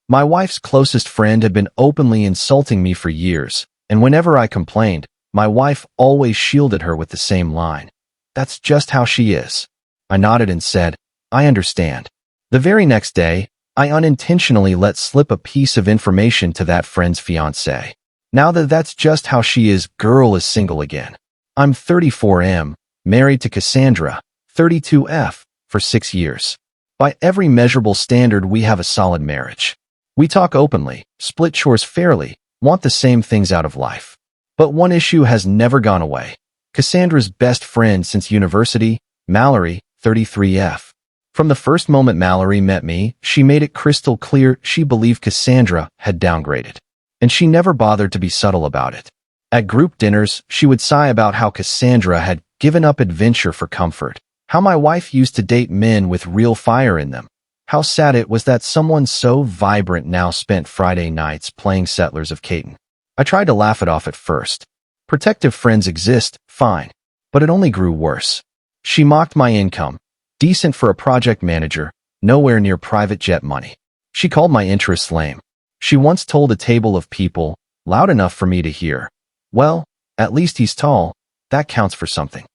My wife's closest friend had been openly insulting me for years, and whenever I complained, my wife always shielded her with the same line. "That's just how she is." I nodded and said, "I understand." The very next day, I unintentionally let slip a piece of information to that friend's fiancé. Now that's just how she is, girl is single again. I'm 34M, married to Cassandra, 32F, for 6 years. By every measurable standard, we have a solid marriage. We talk openly, split chores fairly, want the same things out of life. But one issue has never gone away. Cassandra's best friend since university, Mallory, 33F. From the first moment Mallory met me, she made it crystal clear she believed Cassandra had downgraded. And she never bothered to be subtle about it. At group dinners, she would sigh about how Cassandra had given up adventure for comfort, how my wife used to date men with real fire in them, how sad it was that someone so vibrant now spent Friday nights playing Settlers of Catan. I tried to laugh it off at first. Protective friends exist, fine. But it only grew worse. She mocked my income, decent for a project manager, nowhere near private jet money. She called my interests lame. She once told a table of people, loud enough for me to hear, "Well, at least he's tall, that counts for something."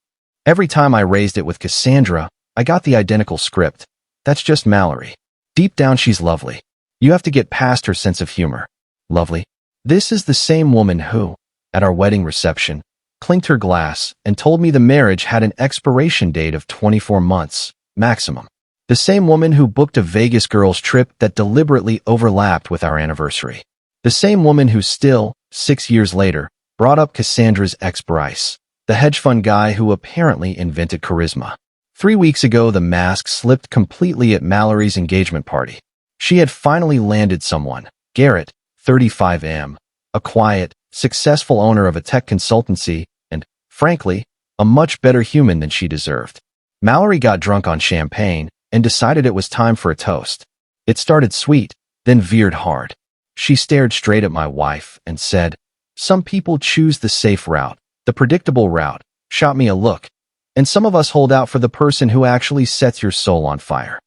Every time I raised it with Cassandra, I got the identical script. "That's just Mallory. Deep down she's lovely. You have to get past her sense of humor." Lovely? This is the same woman who, at our wedding reception, clinked her glass and told me the marriage had an expiration date of 24 months, maximum. The same woman who booked a Vegas girls trip that deliberately overlapped with our anniversary. The same woman who still, 6 years later, brought up Cassandra's ex-Bryce, the hedge fund guy who apparently invented charisma. 3 weeks ago, the mask slipped completely at Mallory's engagement party. She had finally landed someone, Garrett, 35M, a quiet, successful owner of a tech consultancy, and, frankly, a much better human than she deserved. Mallory got drunk on champagne and decided it was time for a toast. It started sweet, then veered hard. She stared straight at my wife and said, "Some people choose the safe route, the predictable route," shot me a look, "and some of us hold out for the person who actually sets your soul on fire."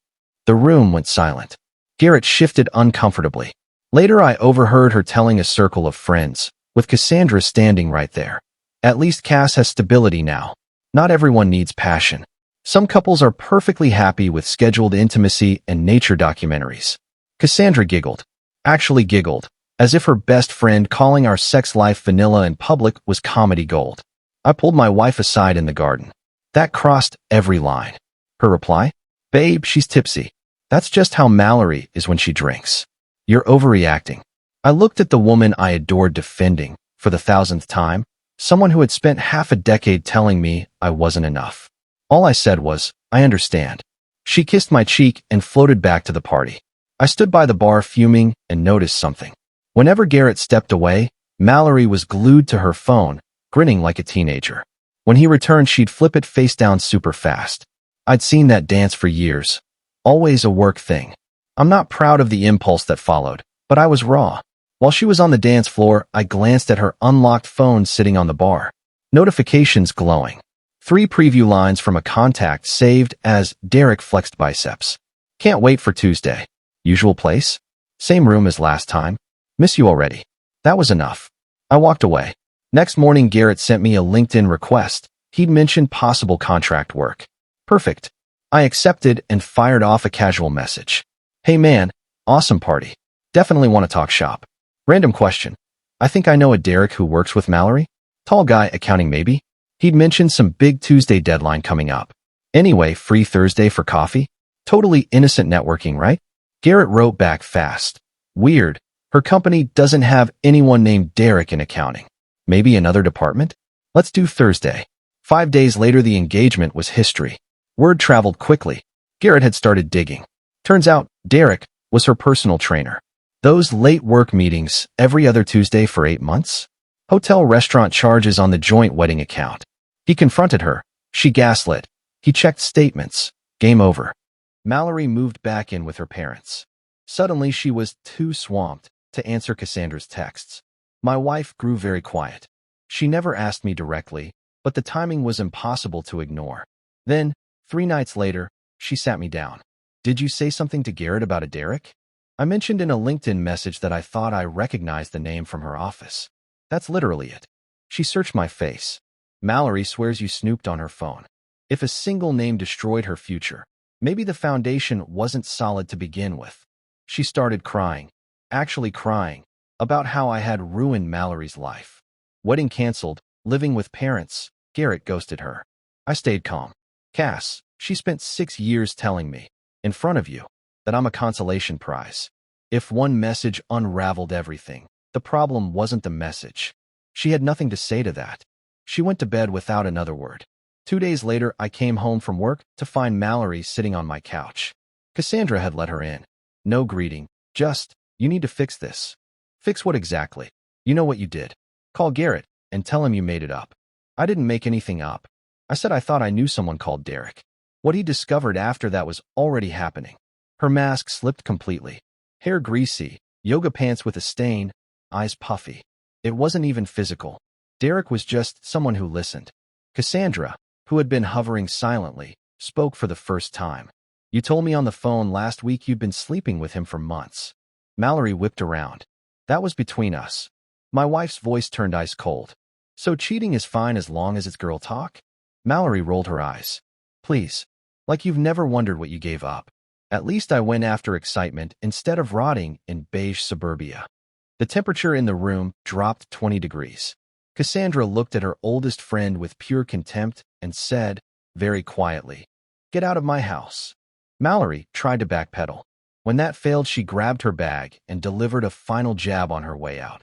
The room went silent. Garrett shifted uncomfortably. Later, I overheard her telling a circle of friends, with Cassandra standing right there. "At least Cass has stability now. Not everyone needs passion. Some couples are perfectly happy with scheduled intimacy and nature documentaries." Cassandra giggled. Actually giggled, as if her best friend calling our sex life vanilla in public was comedy gold. I pulled my wife aside in the garden. "That crossed every line." Her reply? "Babe, she's tipsy. That's just how Mallory is when she drinks. You're overreacting." I looked at the woman I adored defending, for the 1,000th time, someone who had spent half a decade telling me I wasn't enough. All I said was, "I understand." She kissed my cheek and floated back to the party. I stood by the bar fuming and noticed something. Whenever Garrett stepped away, Mallory was glued to her phone, grinning like a teenager. When he returned, she'd flip it face down super fast. I'd seen that dance for years. Always a work thing. I'm not proud of the impulse that followed, but I was raw. While she was on the dance floor, I glanced at her unlocked phone sitting on the bar. Notifications glowing. 3 preview lines from a contact saved as Derek flexed biceps. "Can't wait for Tuesday. Usual place? Same room as last time. Miss you already." That was enough. I walked away. Next morning, Garrett sent me a LinkedIn request. He'd mentioned possible contract work. Perfect. I accepted and fired off a casual message. "Hey man, awesome party. Definitely want to talk shop. Random question. I think I know a Derek who works with Mallory. Tall guy, accounting maybe? He'd mentioned some big Tuesday deadline coming up. Anyway, free Thursday for coffee? Totally innocent networking, right?" Garrett wrote back fast. "Weird. Her company doesn't have anyone named Derek in accounting. Maybe another department? Let's do Thursday." 5 days later, the engagement was history. Word traveled quickly. Garrett had started digging. Turns out, Derek was her personal trainer. Those late work meetings every other Tuesday for 8 months? Hotel restaurant charges on the joint wedding account. He confronted her. She gaslit. He checked statements. Game over. Mallory moved back in with her parents. Suddenly, she was too swamped to answer Cassandra's texts. My wife grew very quiet. She never asked me directly, but the timing was impossible to ignore. Then, 3 nights later, she sat me down. "Did you say something to Garrett about a Derek?" I mentioned in a LinkedIn message that I thought I recognized the name from her office. That's literally it. She searched my face. Mallory swears you snooped on her phone. If a single name destroyed her future, maybe the foundation wasn't solid to begin with. She started crying, actually crying, about how I had ruined Mallory's life. Wedding canceled, living with parents, Garrett ghosted her. I stayed calm. Cass, she spent 6 years telling me, in front of you, that I'm a consolation prize. If one message unraveled everything, the problem wasn't the message. She had nothing to say to that. She went to bed without another word. 2 days later, I came home from work to find Mallory sitting on my couch. Cassandra had let her in. No greeting, just, you need to fix this. Fix what exactly? You know what you did. Call Garrett and tell him you made it up. I didn't make anything up. I said I thought I knew someone called Derek. What he discovered after that was already happening. Her mask slipped completely. Hair greasy, yoga pants with a stain, eyes puffy. It wasn't even physical. Derek was just someone who listened. Cassandra, who had been hovering silently, spoke for the first time. You told me on the phone last week you'd been sleeping with him for months. Mallory whipped around. That was between us. My wife's voice turned ice cold. So cheating is fine as long as it's girl talk? Mallory rolled her eyes. Please. Like you've never wondered what you gave up. At least I went after excitement instead of rotting in beige suburbia. The temperature in the room dropped 20 degrees. Cassandra looked at her oldest friend with pure contempt and said, very quietly, "Get out of my house." Mallory tried to backpedal. When that failed, she grabbed her bag and delivered a final jab on her way out.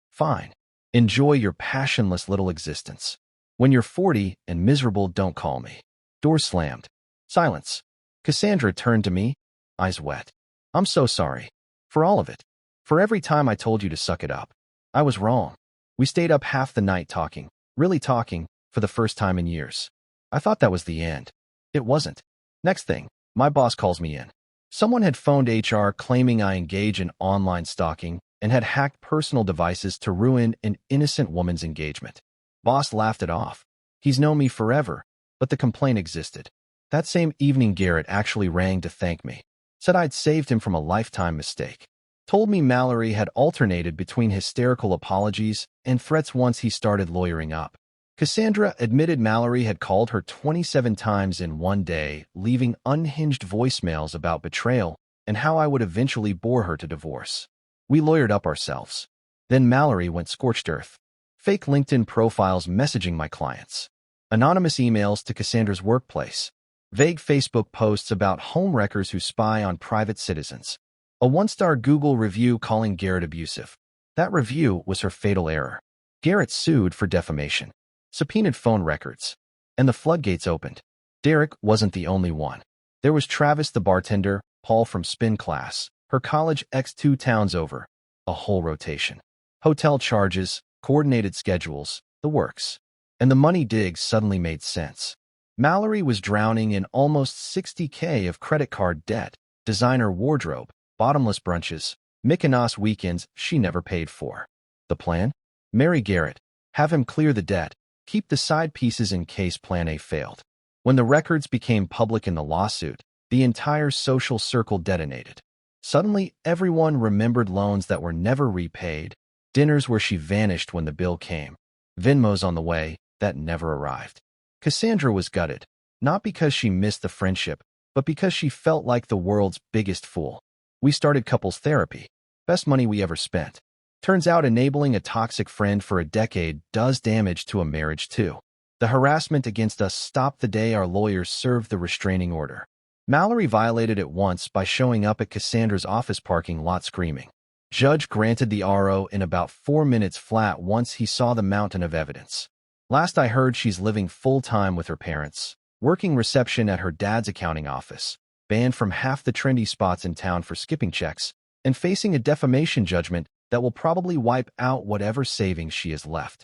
Fine. Enjoy your passionless little existence. When you're 40 and miserable, don't call me. Door slammed. Silence. Cassandra turned to me, eyes wet. I'm so sorry. For all of it. For every time I told you to suck it up. I was wrong. We stayed up half the night talking, really talking, for the first time in years. I thought that was the end. It wasn't. Next thing, my boss calls me in. Someone had phoned HR claiming I engage in online stalking and had hacked personal devices to ruin an innocent woman's engagement. Boss laughed it off. He's known me forever, but the complaint existed. That same evening, Garrett actually rang to thank me. Said I'd saved him from a lifetime mistake. Told me Mallory had alternated between hysterical apologies and threats once he started lawyering up. Cassandra admitted Mallory had called her 27 times in one day, leaving unhinged voicemails about betrayal and how I would eventually bore her to divorce. We lawyered up ourselves. Then Mallory went scorched earth. Fake LinkedIn profiles messaging my clients. Anonymous emails to Cassandra's workplace. Vague Facebook posts about homewreckers who spy on private citizens. A one-star Google review calling Garrett abusive. That review was her fatal error. Garrett sued for defamation. Subpoenaed phone records. And the floodgates opened. Derek wasn't the only one. There was Travis the bartender, Paul from spin class, her college ex 2 towns over. A whole rotation. Hotel charges, coordinated schedules, the works. And the money digs suddenly made sense. Mallory was drowning in almost $60K of credit card debt, designer wardrobe, bottomless brunches, Mykonos weekends she never paid for. The plan? Marry Garrett. Have him clear the debt. Keep the side pieces in case Plan A failed. When the records became public in the lawsuit, the entire social circle detonated. Suddenly, everyone remembered loans that were never repaid, dinners where she vanished when the bill came, Venmos on the way that never arrived. Cassandra was gutted, not because she missed the friendship, but because she felt like the world's biggest fool. We started couples therapy. Best money we ever spent. Turns out enabling a toxic friend for a decade does damage to a marriage too. The harassment against us stopped the day our lawyers served the restraining order. Mallory violated it once by showing up at Cassandra's office parking lot screaming. Judge granted the RO in about 4 minutes flat once he saw the mountain of evidence. Last I heard, she's living full-time with her parents, working reception at her dad's accounting office, banned from half the trendy spots in town for skipping checks, and facing a defamation judgment that will probably wipe out whatever savings she has left.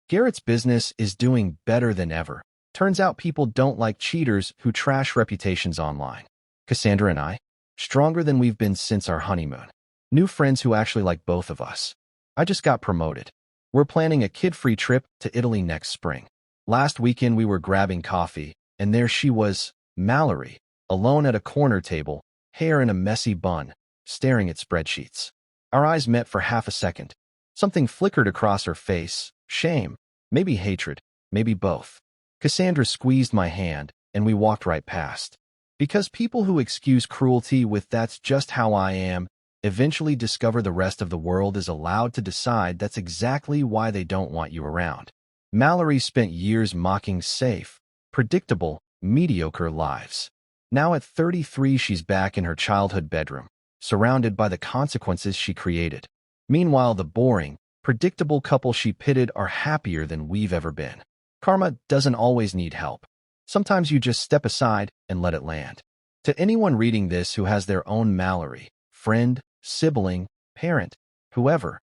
Garrett's business is doing better than ever. Turns out people don't like cheaters who trash reputations online. Cassandra and I, stronger than we've been since our honeymoon. New friends who actually like both of us. I just got promoted. We're planning a kid-free trip to Italy next spring. Last weekend we were grabbing coffee, and there she was, Mallory, alone at a corner table, hair in a messy bun, staring at spreadsheets. Our eyes met for half a second. Something flickered across her face. Shame. Maybe hatred. Maybe both. Cassandra squeezed my hand, and we walked right past. Because people who excuse cruelty with "that's just how I am" eventually discover the rest of the world is allowed to decide that's exactly why they don't want you around. Mallory spent years mocking safe, predictable, mediocre lives. Now at 33, she's back in her childhood bedroom, surrounded by the consequences she created. Meanwhile, the boring, predictable couple she pitted are happier than we've ever been. Karma doesn't always need help. Sometimes you just step aside and let it land. To anyone reading this who has their own Mallory, friend, sibling, parent, whoever,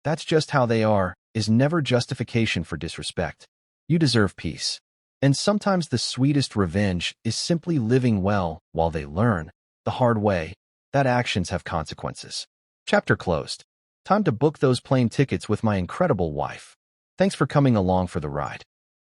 "that's just how they are" is never justification for disrespect. You deserve peace. And sometimes the sweetest revenge is simply living well while they learn, the hard way, that actions have consequences. Chapter closed. Time to book those plane tickets with my incredible wife. Thanks for coming along for the ride.